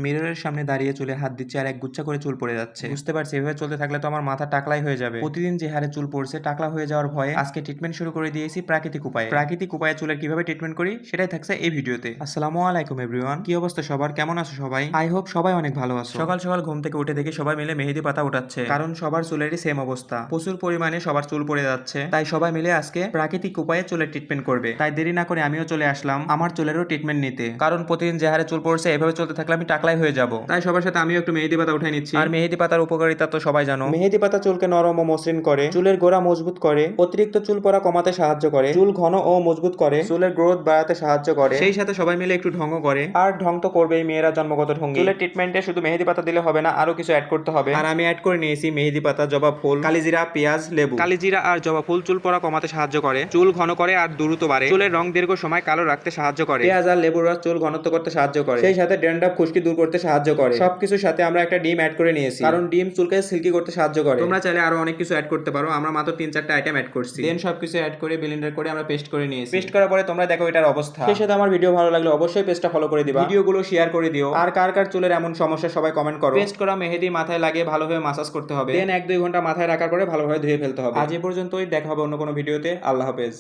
মিররের সামনে দাঁড়িয়ে চুলে হাত দিচ্ছে আর এক গুচ্ছা করে চুল পড়ে যাচ্ছে। বুঝতে পারছি এভাবে চলতে থাকলে তো আমার মাথা টাকলাই হয়ে যাবে। প্রতিদিন যে হারে চুল পড়ছে টাকলা হয়ে যাওয়ার ভয়ে আজকে ট্রিটমেন্ট শুরু করে দিয়েছি প্রাকৃতিক উপায়ে। প্রাকৃতিক উপায়ে চুলের কিভাবে ট্রিটমেন্ট করি সেটাই থাকছে এই ভিডিওতে। আসসালামু আলাইকুম এভরিওয়ান, কি অবস্থা সবার, কেমন আছো সবাই? আই হোপ সবাই অনেক ভালো আছো। সকাল সকাল ঘুম থেকে উঠে দেখি সবাই মিলে মেহেদি পাতা উঠাচ্ছে, কারণ সবার চুলেরই সেম অবস্থা, প্রচুর পরিমাণে সবার চুল পড়ে যাচ্ছে। তাই সবাই মিলে আজকে প্রাকৃতিক উপায়ে চুলের ট্রিটমেন্ট করবে। তাই দেরি না করে আমিও চলে আসলাম আমার চুলেরও ট্রিটমেন্ট নিতে, কারণ প্রতিদিন যে হারে চুল পড়ছে এভাবে চলতে থাকলে আমি টাকলাই হয়ে যাব। তাই সবার সাথে আমিও একটু মেহেদি পাতা উঠাই নিচ্ছি। আর মেহেদি পাতার উপকারিতা তো সবাই জানো। মেহেদি পাতা চুলকে নরম ও মসৃণ করে, চুলের গোড়া মজবুত করে, অতিরিক্ত চুল পড়া কমাতে সাহায্য করে, চুল ঘন ও মজবুত করে, চুলের গ্রোথ বাড়াতে সাহায্য করে, সেই সাথে সবাই মিলে একটু ঢংও করে। আর ঢং তো করবেই, মেয়েরা জন্মগত ঢঙ্গী। চুলের ট্রিটমেন্টে শুধু মেহেদি পাতা দিলে হবে না, আরো কিছু অ্যাড করতে হবে। আর আমি অ্যাড করে নিয়েছি মেহেদি পাতা, জবা ফুল, কালিজিরা, পেঁয়াজ, লেবু। কালিজিরা আর জবা ফুল চুল পড়া কমাতে সাহায্য করে, চুল ঘন করে আর দ্রুত বাড়ে, চুলের রং দীর্ঘ সময় কালো রাখতে সাহায্য করে। পেঁয়াজ আর লেবুর রস চুল ঘনত্ব করতে সাহায্য করে, সেই সাথে ড্যান্ড্রাফ খুশকি দূর করতে সাহায্য করে। সবকিছুর সাথে আমরা একটা ডিম অ্যাড করে নিয়েছি, কারণ ডিম চুলকে সিল্কি করতে সাহায্য করে। তোমরা চাইলে আরো অনেক কিছু অ্যাড করতে পারো, আমরা মাত্র 3-4টা আইটেম অ্যাড করছি। দেন সবকিছু অ্যাড করে ব্লেন্ডার করে আমরা পেস্ট করে নিয়েছি। পেস্ট করার পরে তোমরা দেখো এটার অবস্থা। সেই সাথে আমার ভিডিও ভালো লাগলে অবশ্যই পেজটা ফলো করে দিবা, ভিডিওগুলো শেয়ার করে দিও। আর কার কার চুলের এমন সমস্যা সবাই কমেন্ট করো। পেস্ট করা মেহেদি মাথায় লাগিয়ে ভালোভাবে মাসাজ করতে হবে, দেন 1-2 ঘন্টা মাথায় রাখার পরে ভালোভাবে ধুয়ে ফেলতে হবে। আজ এ পর্যন্তই, দেখা হবে অন্য কোনো ভিডিওতে। আল্লাহ হাফেজ।